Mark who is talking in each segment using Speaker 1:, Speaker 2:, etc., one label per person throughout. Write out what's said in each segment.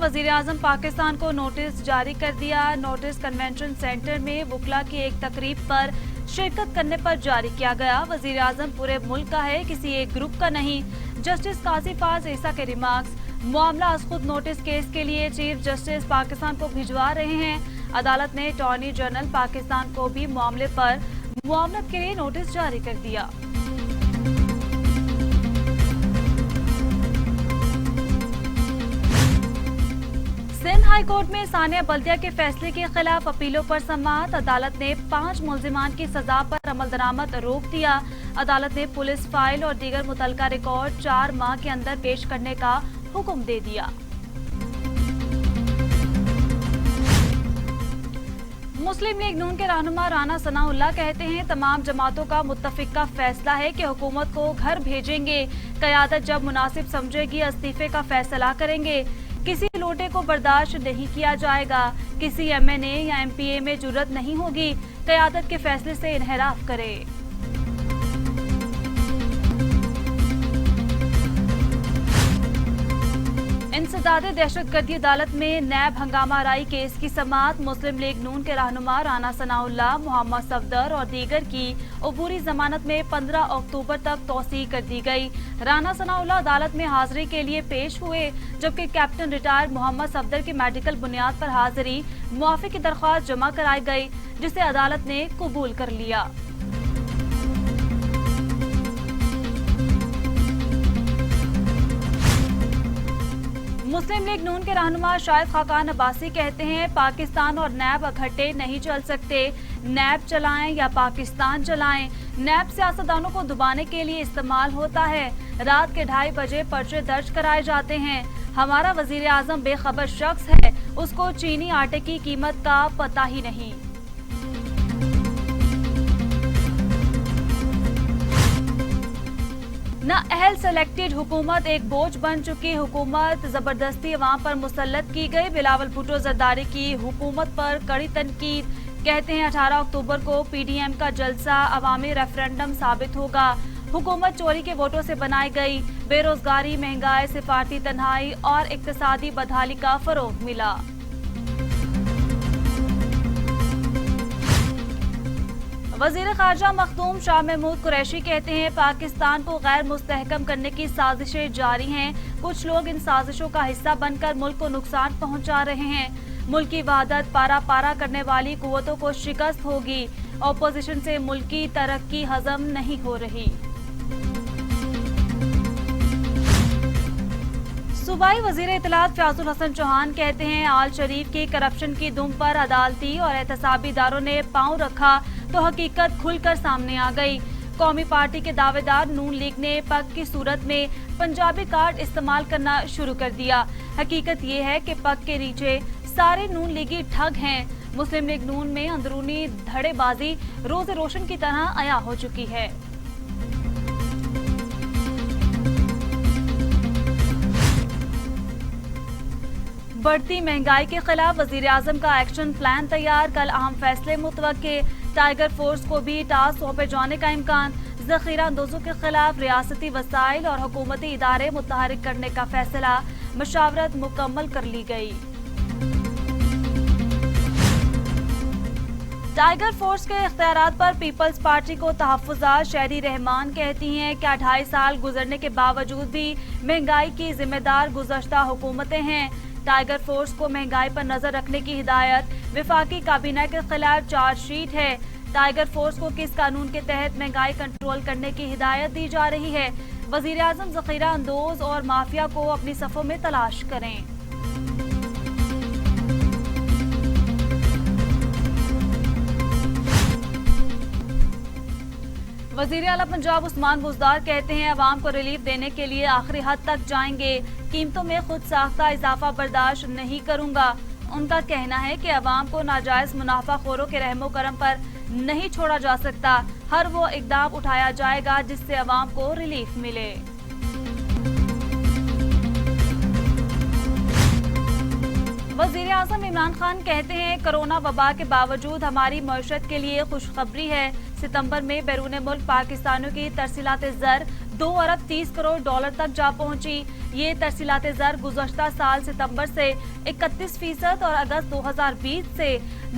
Speaker 1: वजीर आजम पाकिस्तान को नोटिस जारी कर दिया। नोटिस कन्वेंशन सेंटर में वुकला की एक तकरीब पर शिरकत करने पर जारी किया गया। वजीर आजम पूरे मुल्क का है, किसी एक ग्रुप का नहीं। जस्टिस काजी फाज ईसा के रिमार्क्स, मामला आज खुद नोटिस केस के लिए चीफ जस्टिस पाकिस्तान को भिजवा रहे हैं। अदालत ने अटॉर्नी जनरल पाकिस्तान को भी मामले पर मुआवनत के लिए नोटिस जारी कर दिया। सिंध हाई कोर्ट में सानिया बल्दिया के फैसले के खिलाफ अपीलों पर समाअत। अदालत ने 5 मुल्जिमान की सजा पर अमल दरामद रोक दिया। अदालत ने पुलिस फाइल और दीगर मुतल्लिका रिकॉर्ड 4 माह के अंदर पेश करने का हुक्म दे दिया। मुस्लिम लीग नून के रहनुमा राना सनाउल्लाह कहते हैं, तमाम जमातों का मुत्तफिका फैसला है कि हुकूमत को घर भेजेंगे। क़यादत जब मुनासिब समझेगी इस्तीफे का फैसला करेंगे। किसी लोटे को बर्दाश्त नहीं किया जाएगा। किसी MNA या MPA में जुर्रत नहीं होगी क़यादत के फैसले से इन्हिराफ करे। इंसदादे दहशतगर्दी अदालत में नैब हंगामा राई केस की समाअत। मुस्लिम लीग नून के रहनुमा राना सनाउल्लाह, मोहम्मद सफदर और दीगर की अबूरी जमानत में 15 अक्टूबर तक तौसीह कर दी गई। राना सनाउल्लाह अदालत में हाजिरी के लिए पेश हुए, जबकि कैप्टन रिटायर्ड मोहम्मद सफदर की मेडिकल बुनियाद पर हाजिरी मुआफी की दरख्वास्त जमा कराई गई, जिसे अदालत ने कबूल कर लिया। मुस्लिम लीग नून के रहनुमा शाहिद खाकान अब्बासी कहते हैं, पाकिस्तान और नैब इकट्ठे नहीं चल सकते। नैब चलाएं या पाकिस्तान चलाएं, नैब सियासतदानों को दबाने के लिए इस्तेमाल होता है। रात के 2:30 बजे पर्चे दर्ज कराए जाते हैं। हमारा वजीर आजम बेखबर शख्स है, उसको चीनी आटे की कीमत का पता ही नहीं। ना अहल सेलेक्टेड हुकूमत एक बोझ बन चुकी हुकूमत, जबरदस्ती अवाम पर मुसल्लत की गई। बिलावल भुट्टो जरदारी की हुकूमत पर कड़ी तनकीद, कहते हैं 18 अक्टूबर को PDM का जलसा अवामी रेफरेंडम साबित होगा। हुकूमत चोरी के वोटों से बनाई गई। बेरोजगारी, महंगाई, सिफारती तन्हाई और इक्तिसादी बदहाली का फरोग मिला। वजीर खारजा मखदूम शाह महमूद कुरैशी कहते हैं, पाकिस्तान को गैर मुस्तहकम करने की साजिशें जारी हैं। कुछ लोग इन साजिशों का हिस्सा बनकर मुल्क को नुकसान पहुंचा रहे हैं। मुल्क की वहदत पारा पारा करने वाली कुव्वतों को शिकस्त होगी। ऑपोजिशन से मुल्क की तरक्की हजम नहीं हो रही। सूबाई वजीर इत्तलात फयाजुल हसन चौहान कहते हैं, आल शरीफ की करप्शन की दुम पर अदालती और एहतसाबी इदारों ने पांव रखा तो हकीकत खुलकर सामने आ गई। कौमी पार्टी के दावेदार नून लीग ने पग की सूरत में पंजाबी कार्ड इस्तेमाल करना शुरू कर दिया। हकीकत ये है कि पग के नीचे सारे नून लीगी ठग हैं। मुस्लिम लीग नून में अंदरूनी धड़ेबाजी रोज रोशन की तरह अया हो चुकी है। बढ़ती महंगाई के खिलाफ वजीर आजम का एक्शन प्लान तैयार, कल अहम फैसले मुतवक्के। टाइगर फोर्स को भी टास्क सौंपे जाने का इम्कान। जखीरा अंदोजों के खिलाफ रियासती वसाइल और हुकूमती इदारे मुतहरिक करने का फैसला, मशावरत मुकम्मल कर ली गई। टाइगर फोर्स के इख्तियारात पर पीपल्स पार्टी को तहफ्फुज़ात। शहरी रहमान कहती हैं कि 2.5 साल गुजरने के बावजूद भी महंगाई की जिम्मेदार गुज़श्ता हुकूमतें हैं। टाइगर फोर्स को महंगाई पर नजर रखने की हिदायत। विफाकी काबीना के खिलाफ चार्जशीट है। टाइगर फोर्स को किस कानून के तहत महंगाई कंट्रोल करने की हिदायत दी जा रही है। वजीर आजम जखीरा अंदोज और माफिया को अपनी सफ़ों में तलाश करें। वजीर आला पंजाब उस्मान बुज़दार कहते हैं, अवाम को रिलीफ देने के लिए आखिरी हद तक जाएंगे। कीमतों में खुद साख्ता इजाफा बर्दाश्त नहीं करूंगा। उनका कहना है कि अवाम को नाजायज मुनाफाखोरों के रहमो करम पर नहीं छोड़ा जा सकता। हर वो इकदाम उठाया जाएगा जिससे अवाम को रिलीफ मिले। वजीर आज़म इमरान खान कहते हैं, कोरोना वबा के बावजूद हमारी मईशत के लिए खुशखबरी है। सितंबर में बैरून मुल्क पाकिस्तानियों की तरसीलात ज़र $2 अरब 30 करोड़ तक जा पहुंची। ये तरसीलात ज़र गुज़श्ता साल सितंबर से 31% और अगस्त 2020 से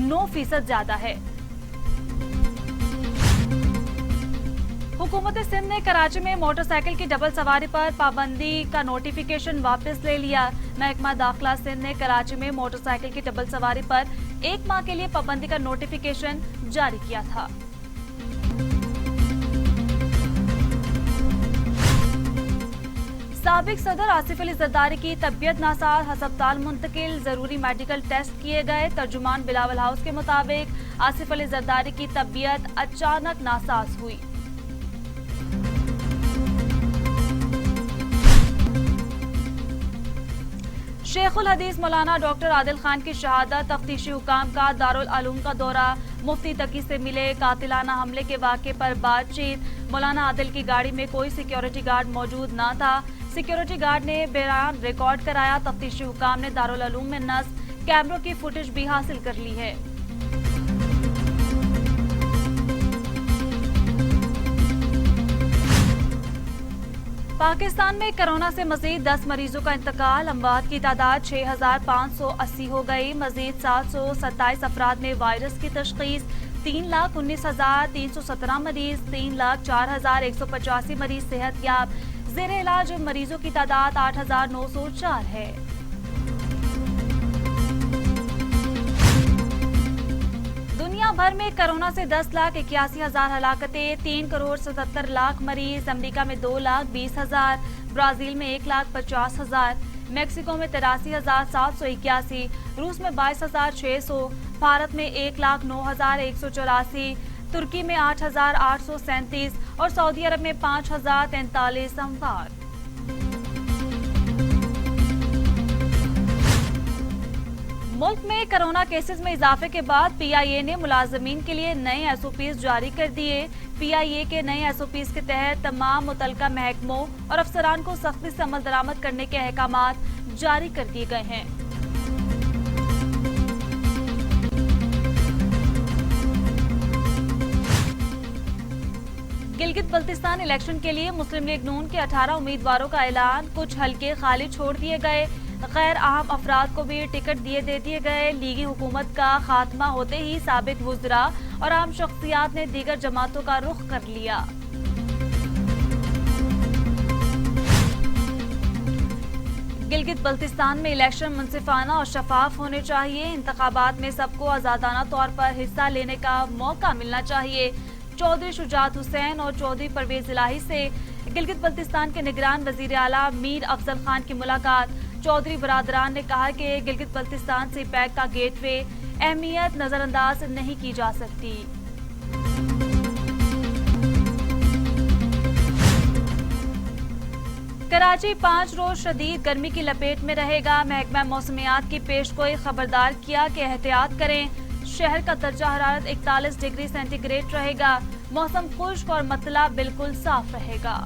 Speaker 1: 9% ज्यादा है। हुकूमत सिंध ने कराची में मोटरसाइकिल की डबल सवारी पर पाबंदी का नोटिफिकेशन वापस ले लिया। महकमा दाखिला सिंध ने कराची में मोटरसाइकिल की डबल सवारी पर 1 माह के लिए पाबंदी का नोटिफिकेशन जारी किया था। साबिक सदर आसिफ अली जरदारी की तबीयत नासाज, अस्पताल मुंतकिल, जरूरी मेडिकल टेस्ट किए गए। तर्जुमान बिलावल हाउस के मुताबिक आसिफ अली जरदारी की तबीयत अचानक नासाज हुई। शेखुल हदीस मौलाना डॉक्टर आदिल खान की शहादत। तफ्तीशी हुकाम का दारुल उलूम का दौरा, मुफ्ती तकी से मिले। कातिलाना हमले के वाक़े पर बातचीत। मौलाना आदिल की गाड़ी में कोई सिक्योरिटी गार्ड मौजूद न था। सिक्योरिटी गार्ड ने बयान रिकॉर्ड कराया। तफ्तीशी हुकाम ने दारुल उलूम में नस्ब कैमरों की फुटेज भी हासिल कर ली है। पाकिस्तान में कोरोना से मजीद 10 मरीजों का इंतकाल। अमवात की तादाद 6,580 हो गई। मजीद 727 अफराद में वायरस की तशखीस। 3,19,317 मरीज, 3,04,185 मरीज सेहतयाब। ज़ेरे इलाज मरीजों की तादाद 8,904 है। दुनिया भर में कोरोना से 10,81,000 हलाकतें, 3,77,00,000 मरीज। अमेरिका में 2,20,000, ब्राजील में 1,50,000, मेक्सिको में 83,781, रूस में 22,600, भारत में 1,09,184, तुर्की में 8,837 और सऊदी अरब में 5,043 अमवात। मुल्क में कोरोना केसेस में इजाफे के बाद PIA ने मुलाजमीन के लिए नए SOPs जारी कर दिए। PIA के नए SOPs के तहत तमाम मुतलका महकमों और अफसरान को सख्ती से अमल दरामद करने के अहकामात जारी कर दिए गए हैं। गिलगित बल्तिस्तान इलेक्शन के लिए मुस्लिम लीग नून के 18 उम्मीदवारों का ऐलान। कुछ हल्के खाली छोड़ दिए गए। गैर अहम अफराद को भी टिकट दे दिए गए। लीगी हुकूमत का खात्मा होते ही साबिक वुज़रा और आम शख्सियात ने दीगर जमातों का रुख कर लिया। गिलगित बल्तिस्तान में इलेक्शन मुनसिफाना और शफाफ होने चाहिए। इंतखाबात में सबको आजादाना तौर पर हिस्सा लेने का मौका मिलना चाहिए। चौधरी शुजात हुसैन और चौधरी परवेज इलाही से गिलगित बल्तिस्तान के निगरान वजीर आला मीर अफजल खान की मुलाकात। चौधरी बरादरान ने कहा कि गिलगित बल्तिस्तान से पैक का गेटवे अहमियत नजरअंदाज नहीं की जा सकती। कराची 5 रोज शदीद गर्मी की लपेट में रहेगा। महकमा मौसमियात की पेशगोई खबरदार किया कि एहतियात करें। शहर का दर्जा हरारत 41 डिग्री सेंटीग्रेड रहेगा। मौसम खुश्क और मतला बिल्कुल साफ रहेगा।